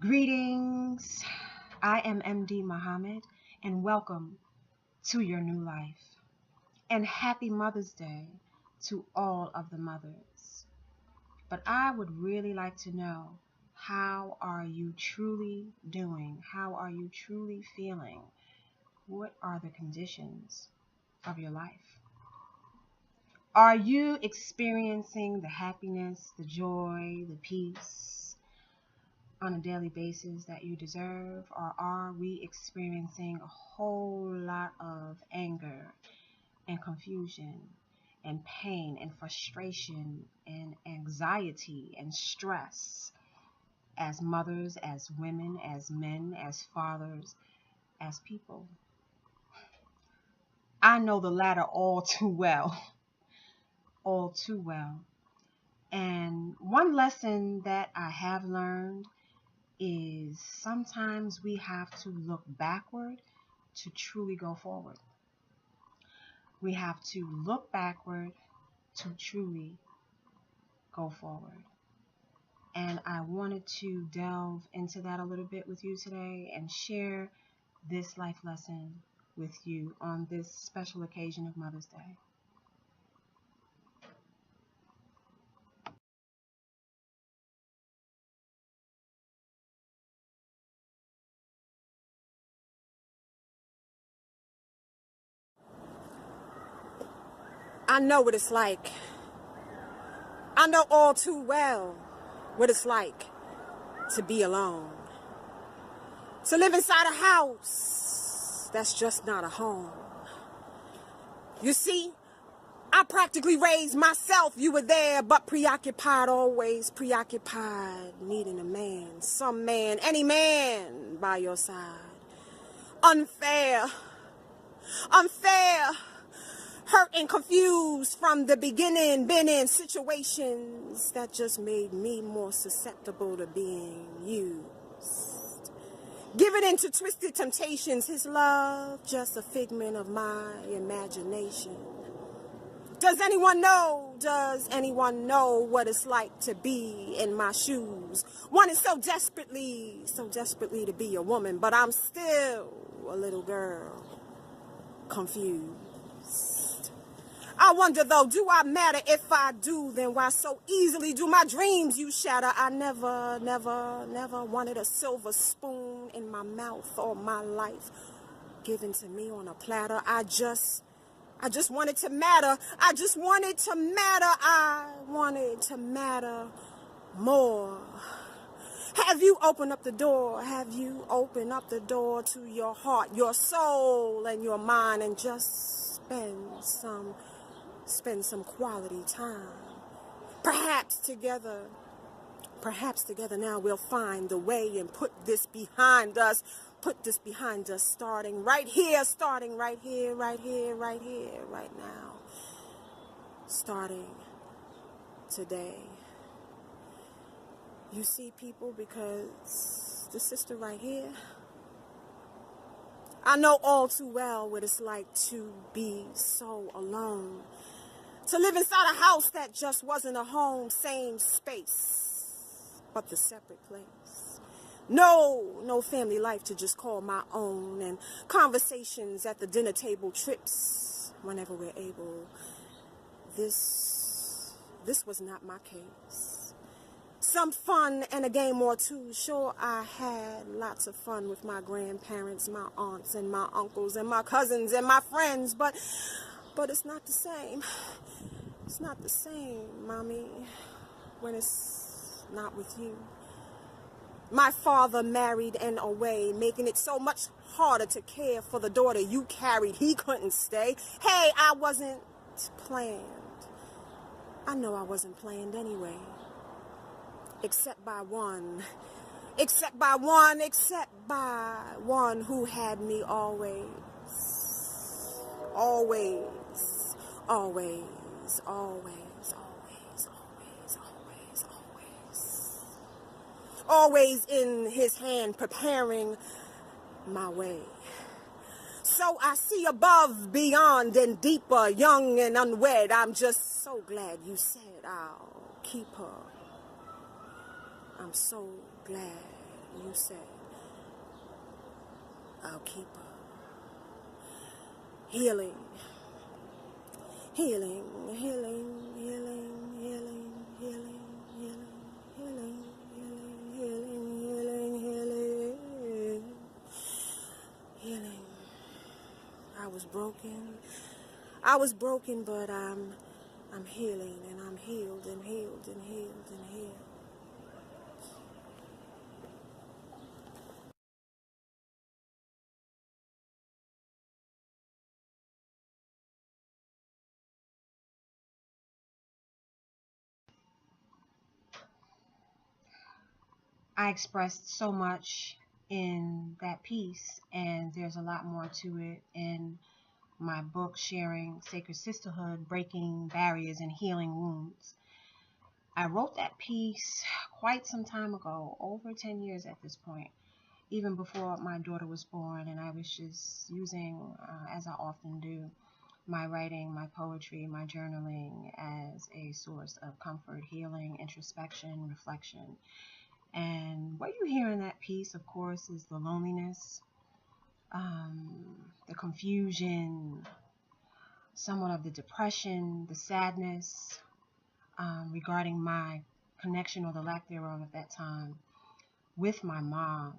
Greetings, I am MD Muhammad, and welcome to your new life. And happy Mother's Day to all of the mothers. But I would really like to know, how are you truly doing? How are you truly feeling? What are the conditions of your life? Are you experiencing the happiness, the joy, the peace on a daily basis that you deserve, or are we experiencing a whole lot of anger and confusion and pain and frustration and anxiety and stress as mothers, as women, as men, as fathers, as people? I know the latter all too well, all too well. And one lesson that I have learned is sometimes we have to look backward to truly go forward. We have to look backward to truly go forward. And I wanted to delve into that a little bit with you today and share this life lesson with you on this special occasion of Mother's Day. I know what it's like. I know all too well what it's like to be alone. To live inside a house that's just not a home. You see, I practically raised myself. You were there, but preoccupied, always preoccupied, needing a man, some man, any man by your side. Unfair. Hurt and confused from the beginning, been in situations that just made me more susceptible to being used. Given into twisted temptations, his love just a figment of my imagination. Does anyone know what it's like to be in my shoes? Wanting so desperately to be a woman, but I'm still a little girl, confused. I wonder though, do I matter? If I do, then why so easily do my dreams you shatter? I never wanted a silver spoon in my mouth or my life given to me on a platter. I just wanted to matter. I wanted to matter more. Have you opened up the door? Have you opened up the door to your heart, your soul, and your mind, and just spend some quality time? Perhaps together now we'll find the way and put this behind us, starting right here, right now, starting today. You see, people, because the sister right here, I know all too well what it's like to be so alone. To live inside a house that just wasn't a home, same space, but the separate place. No family life to just call my own, and conversations at the dinner table, trips whenever we're able. This was not my case. Some fun and a game or two. Sure, I had lots of fun with my grandparents, my aunts and my uncles and my cousins and my friends, but it's not the same. It's not the same, Mommy, when it's not with you. My father married and away, making it so much harder to care for the daughter you carried. He couldn't stay. Hey, I wasn't planned. I know I wasn't planned anyway. Except by one who had me always. Always in his hand, preparing my way. So I see above, beyond, and deeper, young and unwed. I'm just so glad you said I'll keep her. I'm so glad You said, I'll keep her. Healing, healing, healing, healing, healing, healing, healing, healing, healing, healing, healing, healing, healing. I was broken. I was broken, but I'm healing, and I'm healed and healed and healed and healed. I expressed so much in that piece, and there's a lot more to it in my book, Sharing Sacred Sisterhood, Breaking Barriers and Healing Wounds. I wrote that piece quite some time ago, over 10 years at this point, even before my daughter was born, and I was just using, as I often do, my writing, my poetry, my journaling as a source of comfort, healing, introspection, reflection. And what you hear in that piece, of course, is the loneliness, the confusion, somewhat of the depression, the sadness, regarding my connection or the lack thereof at that time with my mom.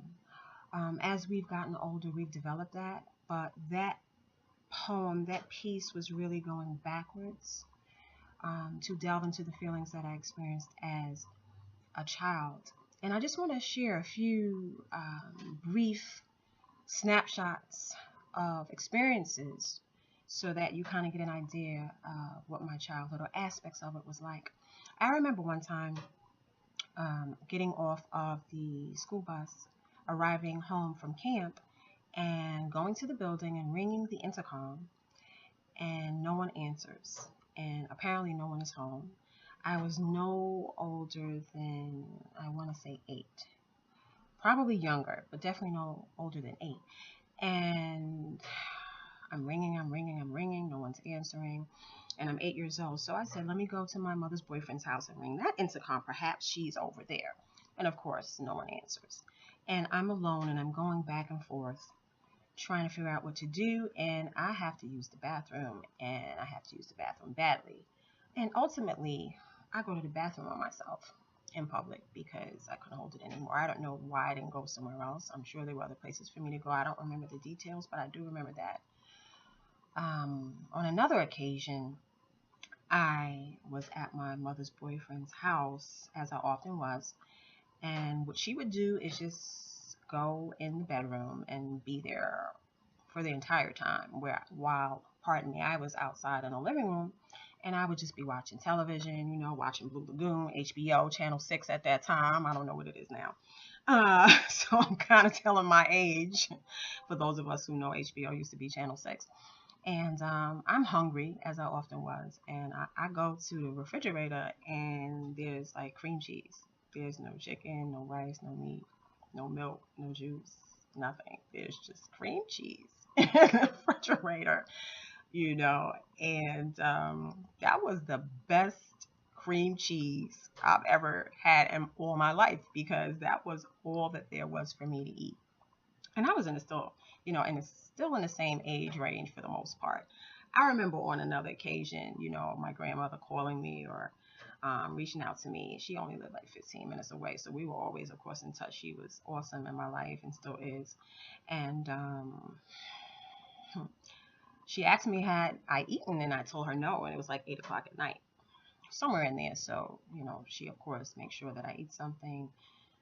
As we've gotten older, we've developed that, but that poem, that piece was really going backwards, to delve into the feelings that I experienced as a child. And I just want to share a few brief snapshots of experiences so that you kind of get an idea of what my childhood or aspects of it was like. I remember one time getting off of the school bus, arriving home from camp, and going to the building and ringing the intercom, and no one answers, and apparently no one is home. I was no older than, I want to say 8, probably younger, but definitely no older than 8. And I'm ringing, no one's answering, and I'm 8 years old. So I said, let me go to my mother's boyfriend's house and ring that intercom. Perhaps she's over there. And of course, no one answers. And I'm alone, and I'm going back and forth trying to figure out what to do, and I have to use the bathroom, and I have to use the bathroom badly. And ultimately, I go to the bathroom by myself in public because I couldn't hold it anymore. I don't know why I didn't go somewhere else. I'm sure there were other places for me to go. I don't remember the details, but I do remember that. On another occasion, I was at my mother's boyfriend's house, as I often was, and what she would do is just go in the bedroom and be there for the entire time, while, pardon me, I was outside in the living room, and I would just be watching television, watching Blue Lagoon, HBO, Channel 6 at that time. I don't know what it is now. So I'm kind of telling my age for those of us who know HBO used to be Channel 6. And I'm hungry, as I often was, and I go to the refrigerator, and there's like cream cheese. There's no chicken, no rice, no meat, no milk, no juice, nothing. There's just cream cheese in the refrigerator, and that was the best cream cheese I've ever had in all my life, because that was all that there was for me to eat. And I was in the still, still in the same age range for the most part. I remember on another occasion, my grandmother calling me or reaching out to me. She only lived like 15 minutes away, so we were always, of course, in touch. She was awesome in my life and still is. And she asked me had I eaten, and I told her no, and it was like 8 o'clock at night, somewhere in there. So, she, of course, makes sure that I eat something.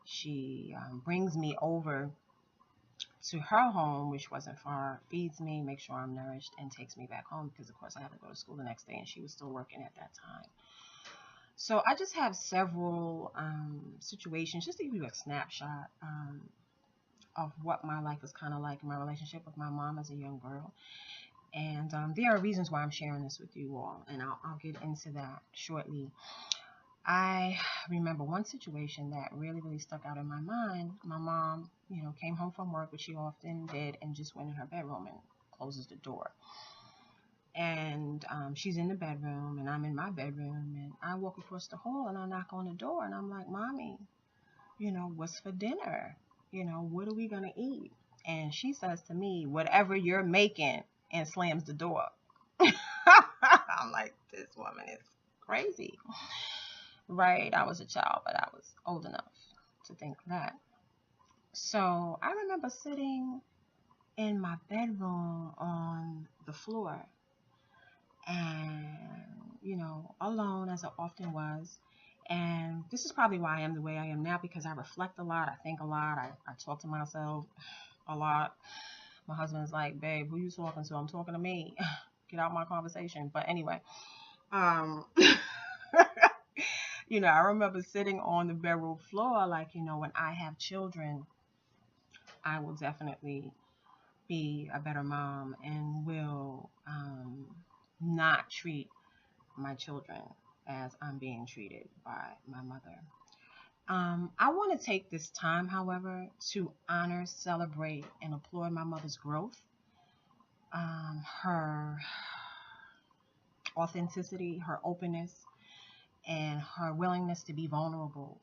She brings me over to her home, which wasn't far, feeds me, makes sure I'm nourished, and takes me back home because, of course, I had to go to school the next day, and she was still working at that time. So I just have several situations, just to give you a snapshot of what my life was kind of like in my relationship with my mom as a young girl. And there are reasons why I'm sharing this with you all, and I'll get into that shortly. I remember one situation that really, really stuck out in my mind. My mom, came home from work, which she often did, and just went in her bedroom and closes the door. And she's in the bedroom, and I'm in my bedroom, and I walk across the hall, and I knock on the door, and I'm like, Mommy, what's for dinner? what are we going to eat? And she says to me, whatever you're making, and slams the door. I'm like, this woman is crazy. Right? I was a child, but I was old enough to think that. So I remember sitting in my bedroom on the floor and, alone as I often was. And this is probably why I am the way I am now, because I reflect a lot. I think a lot. I talk to myself a lot. My husband's like, babe, who you talking to? I'm talking to me. Get out my conversation. But anyway, I remember sitting on the bedroom floor, like, when I have children, I will definitely be a better mom and will not treat my children as I'm being treated by my mother. I want to take this time, however, to honor, celebrate, and applaud my mother's growth, her authenticity, her openness, and her willingness to be vulnerable.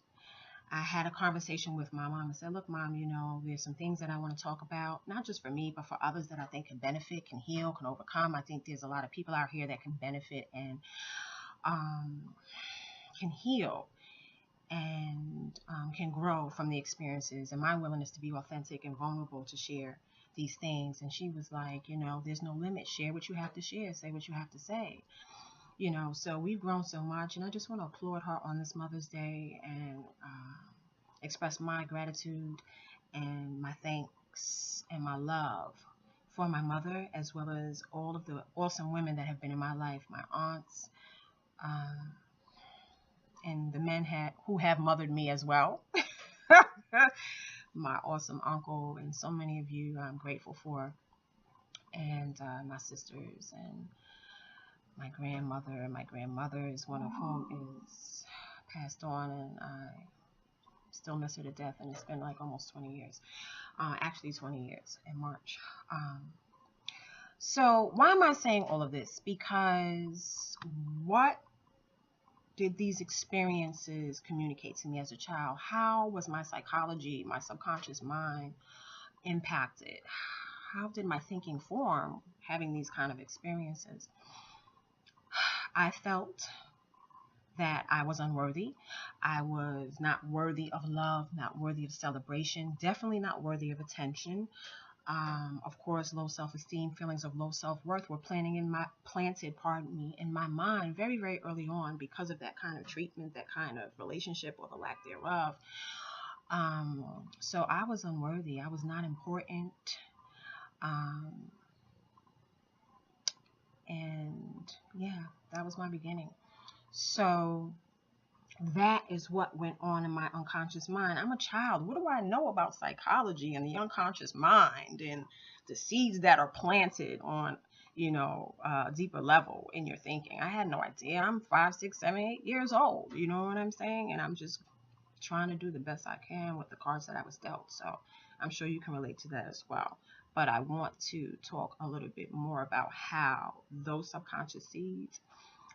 I had a conversation with my mom and said, look, Mom, there's some things that I want to talk about, not just for me, but for others that I think can benefit, can heal, can overcome. I think there's a lot of people out here that can benefit and can heal and can grow from the experiences and my willingness to be authentic and vulnerable to share these things. And she was like, there's no limit. Share what you have to share. Say what you have to say. So we've grown so much, and I just want to applaud her on this Mother's Day and express my gratitude and my thanks and my love for my mother, as well as all of the awesome women that have been in my life, my aunts, and the men who have mothered me as well. My awesome uncle and so many of you I'm grateful for, and my sisters and my grandmother. My grandmother is one of whom is passed on, and I still miss her to death, and it's been like almost 20 years. Actually 20 years in March. So why am I saying all of this? Because what did these experiences communicate to me as a child? How was my psychology, my subconscious mind impacted? How did my thinking form having these kind of experiences? I felt that I was unworthy. I was not worthy of love, not worthy of celebration, definitely not worthy of attention. Of course, low self-esteem, feelings of low self-worth were planted in my mind very, very early on because of that kind of treatment, that kind of relationship, or the lack thereof. So I was unworthy. I was not important. And yeah, that was my beginning. So that is what went on in my unconscious mind. I'm a child. What do I know about psychology and the unconscious mind and the seeds that are planted on, a deeper level in your thinking? I had no idea. I'm 5, 6, 7, 8 years old. You know what I'm saying? And I'm just trying to do the best I can with the cards that I was dealt. So I'm sure you can relate to that as well. But I want to talk a little bit more about how those subconscious seeds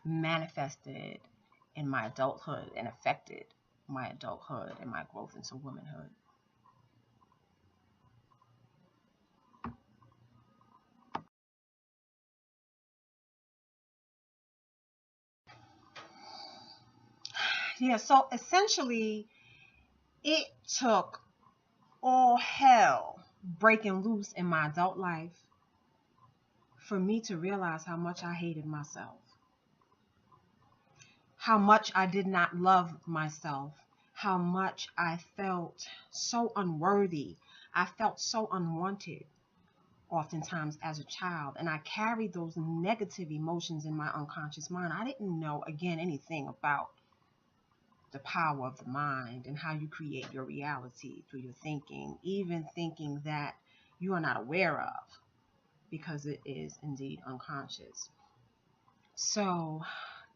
manifested in my adulthood and affected my adulthood and my growth into womanhood. Yeah, so essentially it took all hell breaking loose in my adult life for me to realize how much I hated myself, how much I did not love myself, how much I felt so unworthy. I felt so unwanted oftentimes as a child, and I carried those negative emotions in my unconscious mind. I didn't know, again, anything about the power of the mind and how you create your reality through your thinking, even thinking that you are not aware of, because it is indeed unconscious. So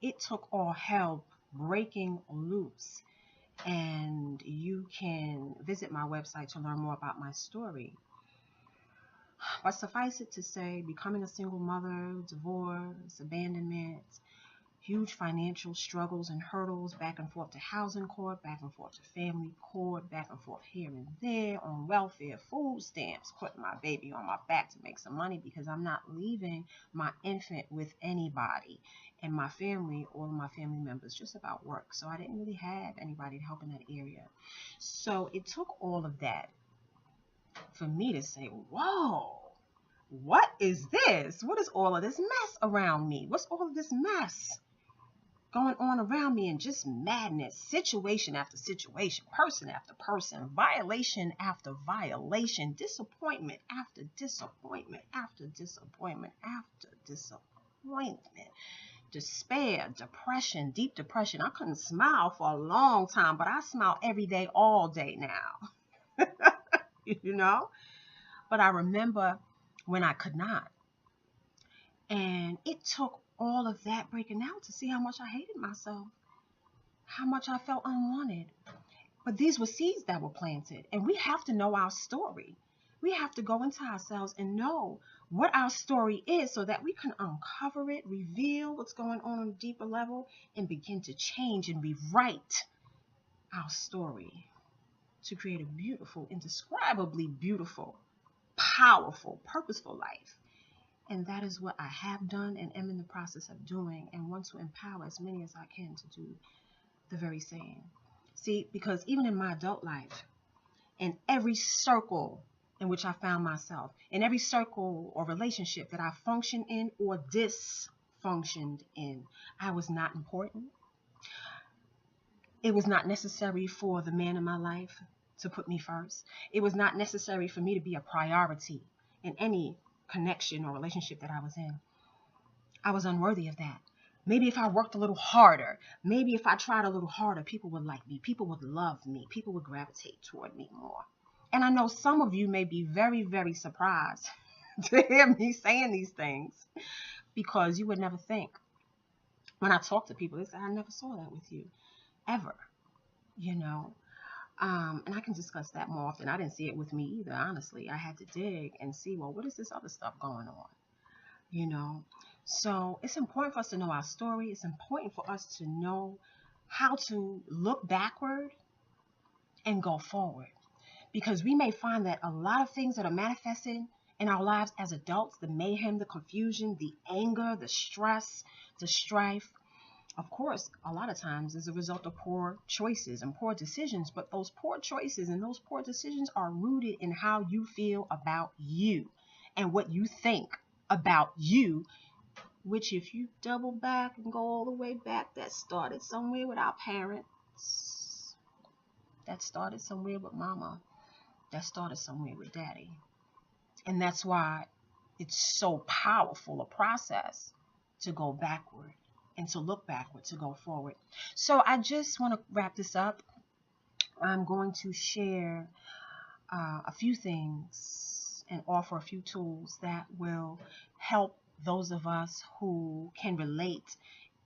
it took all hell breaking loose, and you can visit my website to learn more about my story. But suffice it to say, becoming a single mother, divorce, abandonment, huge financial struggles and hurdles, back and forth to housing court, back and forth to family court, back and forth here and there, on welfare, food stamps, putting my baby on my back to make some money because I'm not leaving my infant with anybody. And my family, all of my family members, just about work. So I didn't really have anybody to help in that area. So it took all of that for me to say, whoa, what is this? What is all of this mess around me? What's all of this mess going on around me? And just madness, situation after situation, person after person, violation after violation, disappointment after disappointment after disappointment after disappointment, despair, depression, deep depression. I couldn't smile for a long time, but I smile every day, all day now. You know? But I remember when I could not. And it took all of that breaking out to see how much I hated myself, how much I felt unwanted. But these were seeds that were planted. And we have to know our story. We have to go into ourselves and know what our story is so that we can uncover it, reveal what's going on a deeper level, and begin to change and rewrite our story to create a beautiful, indescribably beautiful, powerful, purposeful life. And that is what I have done and am in the process of doing, and want to empower as many as I can to do the very same. See, because even in my adult life, in every circle in which I found myself, in every circle or relationship that I functioned in or dysfunctioned in, I was not important. It was not necessary for the man in my life to put me first. It was not necessary for me to be a priority in any connection or relationship that I was in. I was unworthy of that. Maybe if I worked a little harder, maybe if I tried a little harder, people would like me, people would love me, people would gravitate toward me more. And I know some of you may be very, very surprised to hear me saying these things, because you would never think. When I talk to people, they say, I never saw that with you, ever, you know. And I can discuss that more often. I didn't see it with me either, honestly. I had to dig and see, well, what is this other stuff going on? You know, so it's important for us to know our story. It's important for us to know how to look backward and go forward, because we may find that a lot of things that are manifested in our lives as adults, the mayhem, the confusion, the anger, the stress, the strife, of course, a lot of times is a result of poor choices and poor decisions. But those poor choices and those poor decisions are rooted in how you feel about you and what you think about you, which, if you double back and go all the way back, that started somewhere with our parents. That started somewhere with mama. That started somewhere with daddy. And that's why it's so powerful a process to go backward and to look backward, to go forward. So I just want to wrap this up. I'm going to share a few things and offer a few tools that will help those of us who can relate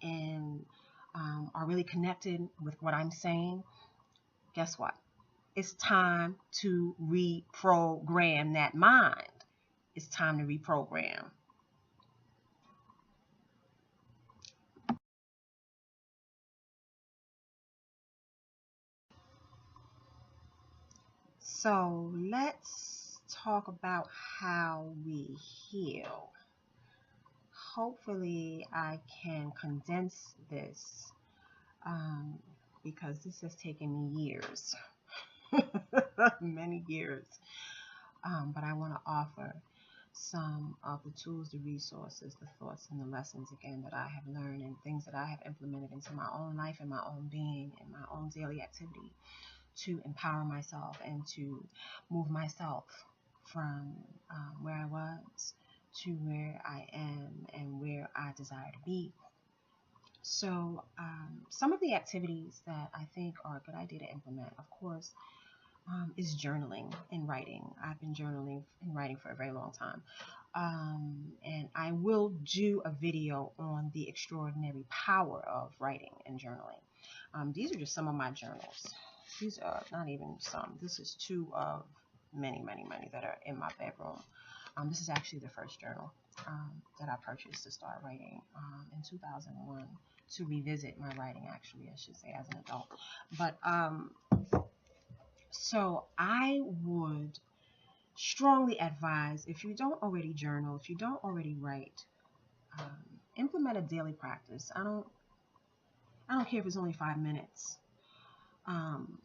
and are really connected with what I'm saying. Guess what? It's time to reprogram that mind. It's time to reprogram. So let's talk about how we heal. Hopefully I can condense this because this has taken me years, many years. But I want to offer some of the tools, the resources, the thoughts, and the lessons, again, that I have learned and things that I have implemented into my own life and my own being and my own daily activity to empower myself and to move myself from where I was to where I am and where I desire to be. So some of the activities that I think are a good idea to implement, of course, is journaling and writing. I've been journaling and writing for a very long time. And I will do a video on the extraordinary power of writing and journaling. These are just some of my journals. These are not even some. This is two of many, many, many that are in my bedroom. This is actually the first journal. that I purchased to start writing in 2001, to revisit my writing, actually, I should say, as an adult. But so I would strongly advise, if you don't already journal, if you don't already write, implement a daily practice. I don't care if it's only 5 minutes.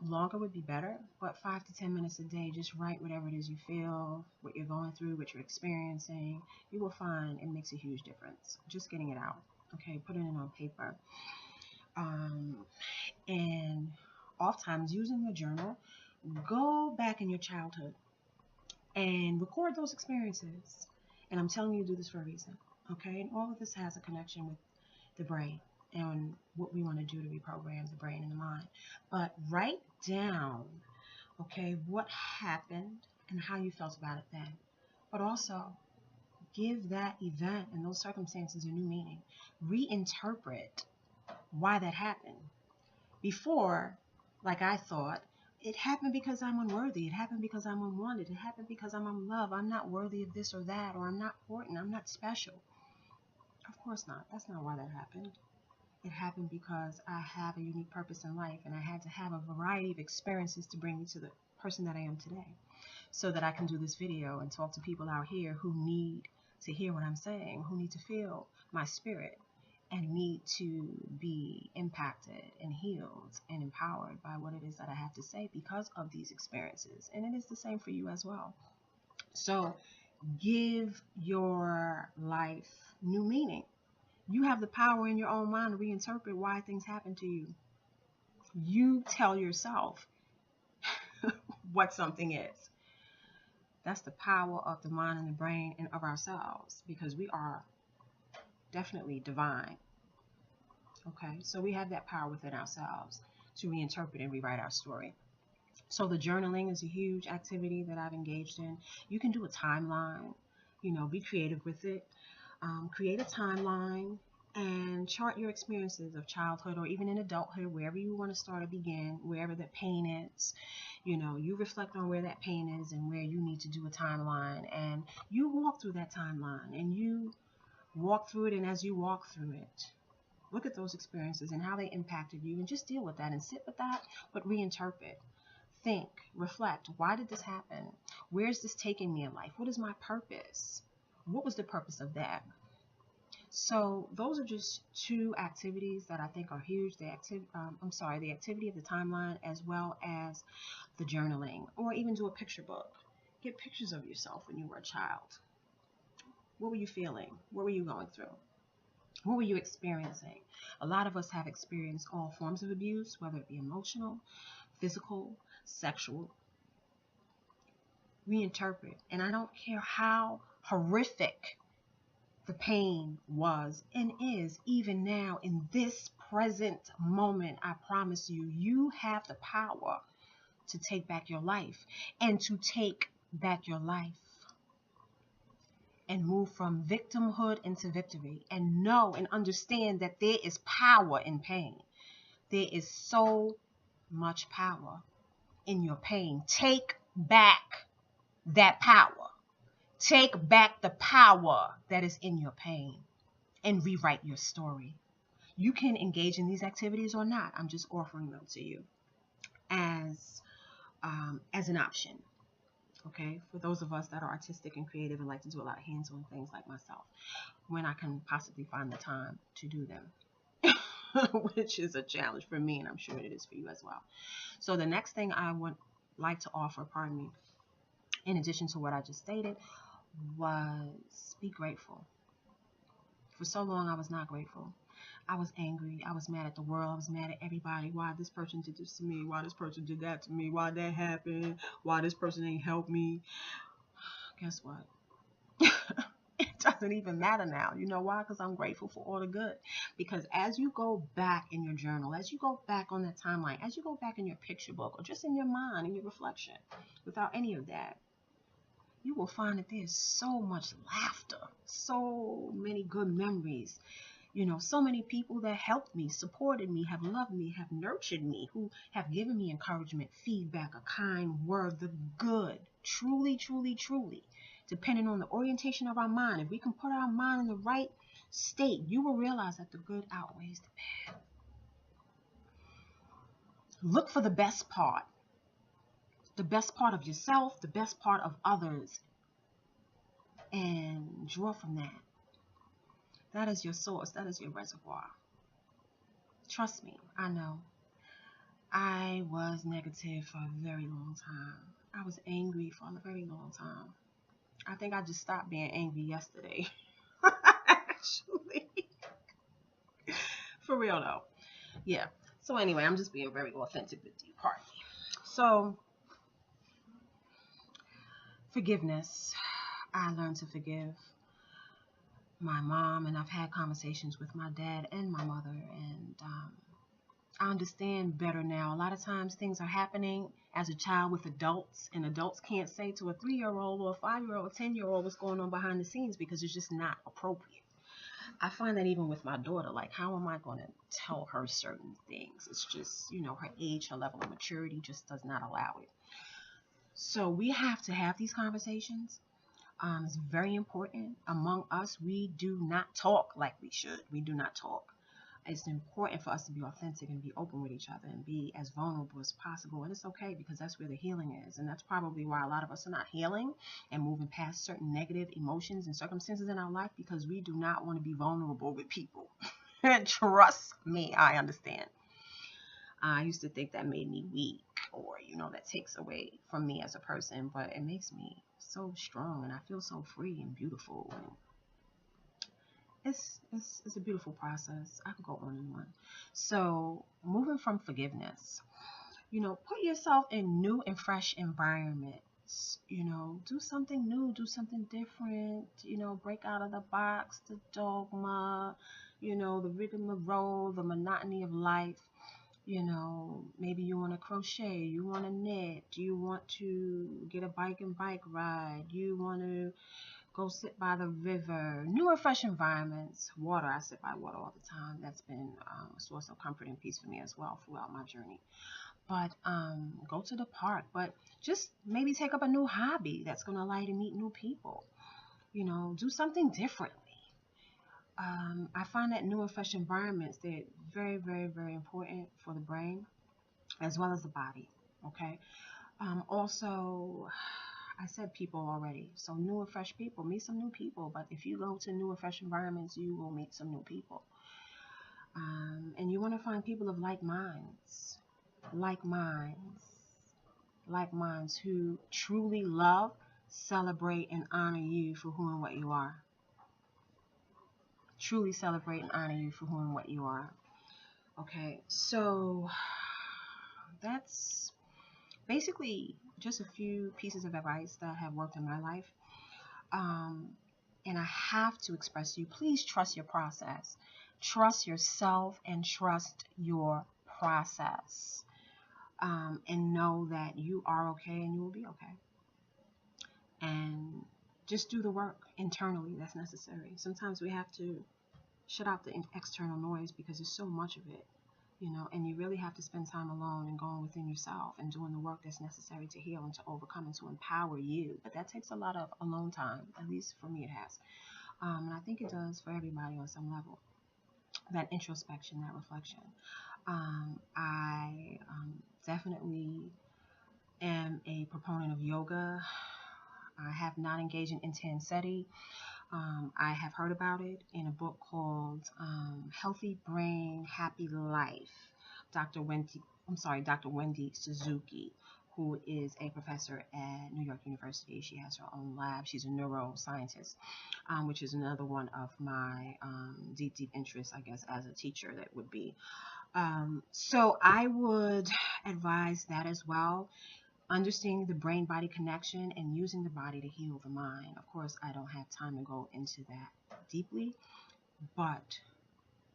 Longer would be better, but 5 to 10 minutes a day, just write whatever it is you feel, what you're going through, what you're experiencing. You will find it makes a huge difference. Just getting it out, okay? Putting it on paper. And oftentimes using your journal, go back in your childhood and record those experiences. And I'm telling you to do this for a reason, okay? And all of this has a connection with the brain and what we want to do to reprogram the brain and the mind. But write down, okay, what happened and how you felt about it then. But also give that event and those circumstances a new meaning. Reinterpret why that happened. Before, like I thought, it happened because I'm unworthy. It happened because I'm unwanted. It happened because I'm unloved. I'm not worthy of this or that, or I'm not important. I'm not special. Of course not. That's not why that happened. It happened because I have a unique purpose in life, and I had to have a variety of experiences to bring me to the person that I am today, so that I can do this video and talk to people out here who need to hear what I'm saying, who need to feel my spirit, and need to be impacted and healed and empowered by what it is that I have to say because of these experiences. And it is the same for you as well. So give your life new meaning. You have the power in your own mind to reinterpret why things happen to you. You tell yourself what something is. That's the power of the mind and the brain and of ourselves, because we are definitely divine. Okay, so we have that power within ourselves to reinterpret and rewrite our story. So the journaling is a huge activity that I've engaged in. You can do a timeline, be creative with it. Create a timeline and chart your experiences of childhood or even in adulthood, wherever you want to start or begin, wherever that pain is. You reflect on where that pain is and where you need to do a timeline, and you walk through that timeline and you walk through it. And as you walk through it, look at those experiences and how they impacted you, and just deal with that and sit with that, but reinterpret. Think, reflect. Why did this happen? Where's this taking me in life? What is my purpose? What was the purpose of that? So those are just two activities that I think are huge. The activity of the timeline, as well as the journaling, or even do a picture book. Get pictures of yourself when you were a child. What were you feeling? What were you going through? What were you experiencing? A lot of us have experienced all forms of abuse, whether it be emotional, physical, sexual. Reinterpret. And I don't care how horrific the pain was and is, even now in this present moment. I promise you, you have the power to take back your life, and to take back your life and move from victimhood into victory, and know and understand that there is power in pain. There is so much power in your pain. Take back that power. Take back the power that is in your pain and rewrite your story. You can engage in these activities or not. I'm just offering them to you as an option. Okay, for those of us that are artistic and creative and like to do a lot of hands-on things like myself, when I can possibly find the time to do them, which is a challenge for me, and I'm sure it is for you as well. So the next thing I would like to offer, in addition to what I just stated, was be grateful. For so long, I was not grateful. I was angry. I was mad at the world. I was mad at everybody. Why this person did this to me? Why this person did that to me? Why that happened? Why this person ain't helped me? Guess what? It doesn't even matter now. You know why? Because I'm grateful for all the good. Because as you go back in your journal, as you go back on that timeline, as you go back in your picture book, or just in your mind, in your reflection, without any of that, you will find that there's so much laughter, so many good memories. So many people that helped me, supported me, have loved me, have nurtured me, who have given me encouragement, feedback, a kind word, the good. Truly, truly, truly. depending on the orientation of our mind. If we can put our mind in the right state, you will realize that the good outweighs the bad. Look for the best part of yourself, the best part of others, and draw from that. That is your source. That is your reservoir. Trust me, I know. I was negative for a very long time. I was angry for a very long time. I think I just stopped being angry yesterday. Actually. For real though. Yeah. So anyway, I'm just being very authentic with you, pardon me. So, forgiveness. I learned to forgive my mom, and I've had conversations with my dad and my mother, and I understand better now. A lot of times things are happening as a child with adults, and adults can't say to a 3-year-old or a 5-year-old, 10-year-old what's going on behind the scenes because it's just not appropriate. I find that even with my daughter, like, how am I going to tell her certain things? It's just, her age, her level of maturity just does not allow it. So we have to have these conversations. It's very important. Among us, we do not talk like we should. We do not talk. It's important for us to be authentic and be open with each other and be as vulnerable as possible. And it's okay, because that's where the healing is. And that's probably why a lot of us are not healing and moving past certain negative emotions and circumstances in our life, because we do not want to be vulnerable with people. And trust me, I understand. I used to think that made me weak, or, that takes away from me as a person, but it makes me so strong, and I feel so free and beautiful. And it's a beautiful process. I could go on and on. So, moving from forgiveness, put yourself in new and fresh environments. Do something new, do something different. Break out of the box, the dogma, the rigmarole, the monotony of life. Maybe you want to crochet, you want to knit, you want to get a bike ride, you want to go sit by the river. New and fresh environments. Water, I sit by water all the time. That's been a source of comfort and peace for me as well throughout my journey. But go to the park, but just maybe take up a new hobby that's going to allow you to meet new people. Do something differently. I find that new and fresh environments, they're very, very, very important for the brain as well as the body. Okay. Also, I said people already. So new and fresh people, meet some new people. But if you go to new and fresh environments, you will meet some new people. And you want to find people of like minds who truly love, celebrate, and honor you for who and what you are. Truly celebrate and honor you for who and what you are. Okay, so that's basically just a few pieces of advice that have worked in my life. And I have to express to you, please trust your process. Trust yourself and trust your process. And know that you are okay and you will be okay. And just do the work internally that's necessary. Sometimes we have to shut out the external noise because there's so much of it, and you really have to spend time alone and going within yourself and doing the work that's necessary to heal and to overcome and to empower you. But that takes a lot of alone time. At least for me it has. And I think it does for everybody on some level. That introspection, that reflection. I definitely am a proponent of yoga. I have not engaged in Intensity. I have heard about it in a book called Healthy Brain, Happy Life. Dr. Wendy Suzuki, who is a professor at New York University. She has her own lab. She's a neuroscientist, which is another one of my deep interests, I guess, as a teacher. That would be. So I would advise that as well. Understanding the brain-body connection and using the body to heal the mind. Of course, I don't have time to go into that deeply, but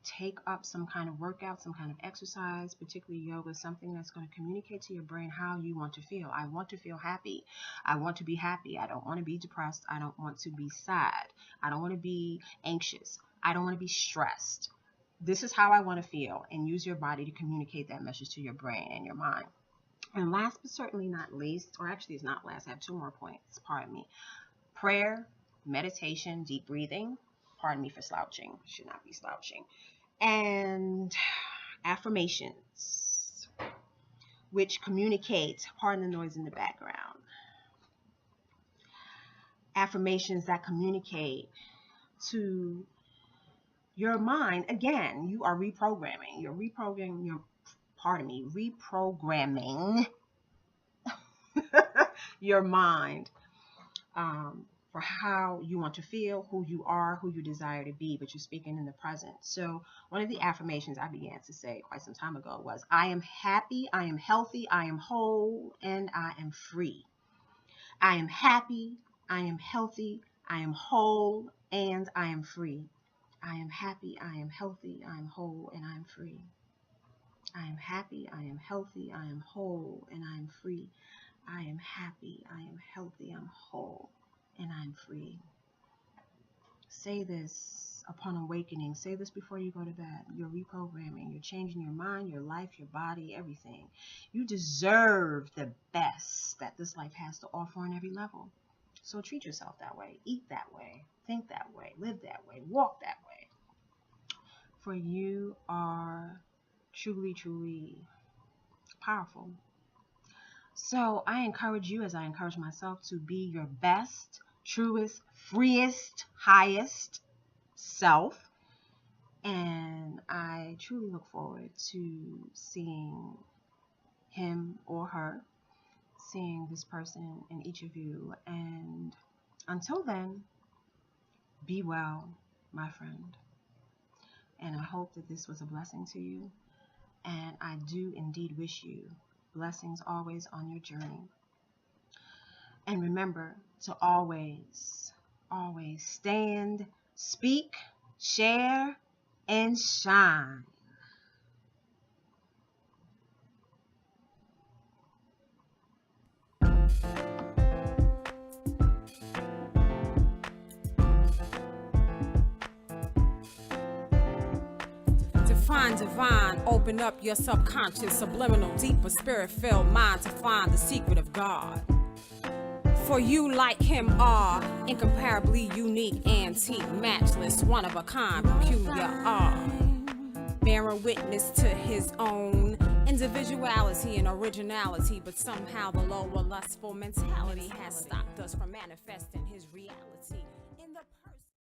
take up some kind of workout, some kind of exercise, particularly yoga, something that's going to communicate to your brain how you want to feel. I want to feel happy. I want to be happy. I don't want to be depressed. I don't want to be sad. I don't want to be anxious. I don't want to be stressed. This is how I want to feel, and use your body to communicate that message to your brain and your mind. And last but certainly not least, or actually it's not last, I have 2 more points, pardon me. prayer, meditation, deep breathing. Pardon me for slouching. Should not be slouching. And affirmations, which communicate, pardon the noise in the background, affirmations that communicate to your mind. Again, you are reprogramming. You're reprogramming your mind for how you want to feel, who you are, who you desire to be, but you're speaking in the present. So one of the affirmations I began to say quite some time ago was, I am happy, I am healthy, I am whole, and I am free. I am happy, I am healthy, I am whole, and I am free. I am happy, I am healthy, I am whole, and I am free. I am happy, I am healthy, I am whole, and I am free. I am happy, I am healthy, I'm whole, and I'm free. Say this upon awakening. Say this before you go to bed. You're reprogramming. You're changing your mind, your life, your body, everything. You deserve the best that this life has to offer on every level. So treat yourself that way. Eat that way. Think that way. Live that way. Walk that way. For you are truly, truly powerful. So I encourage you, as I encourage myself, to be your best, truest, freest, highest self. And I truly look forward to seeing him or her, seeing this person in each of you. And until then, be well, my friend. And I hope that this was a blessing to you. And I do indeed wish you blessings always on your journey. And remember to always, always stand, speak, share, and shine. Define divine, open up your subconscious, subliminal, deeper, spirit-filled mind to find the secret of God. For you, like him, are incomparably unique, antique, matchless, one of a kind, peculiar, bearing witness to his own individuality and originality, but somehow the lower lustful mentality has stopped us from manifesting his reality.